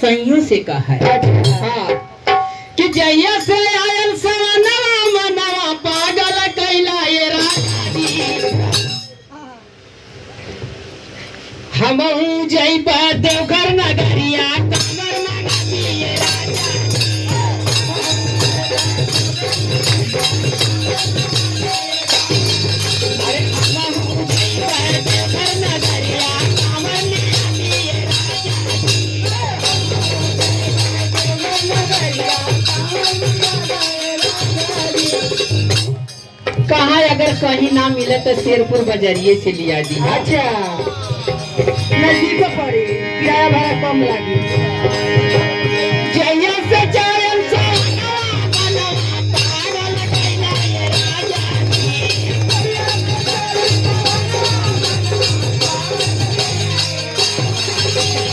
सैयों से कहा है। हाँ कि जैया से आयल सवनवा मनवा पागल कैला ये राजा हम जइबा देवघर नगरिया कमर मंगाती ये राजा अरे हम जइबा देवघर नगरिया कमर मंगाती ये कहाँ अगर कहीं ना मिले तो शेरपुर बजरिए से लिया दी। अच्छा नजदीक पड़ी, किराया भाड़ा कम लगी। जैया से जायन से बनवा पागल कैला ये राजा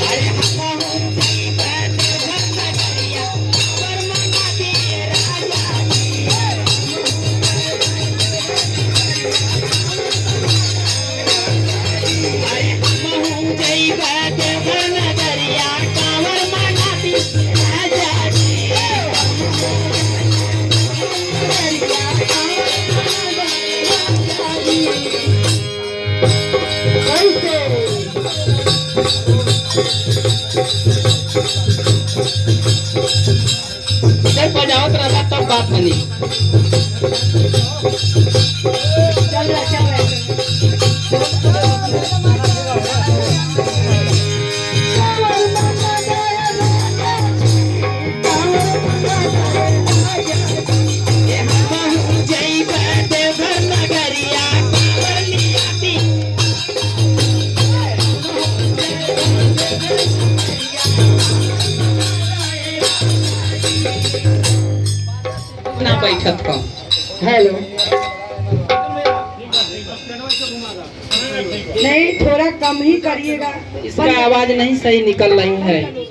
अरे हम जइबा देवघर नगरिया कमर मंगाती ये राजा अरे हम जइबा देवघर नगरिया कमर मंगाती राजा जब बजावत रहा तब बात बनी। चल रहा चल रहा हम जइबा देवघर नगरिया कमर नियाती ना बैठत का। हेलो नहीं थोड़ा कम ही करिएगा। इसका आवाज नहीं सही निकल रही है।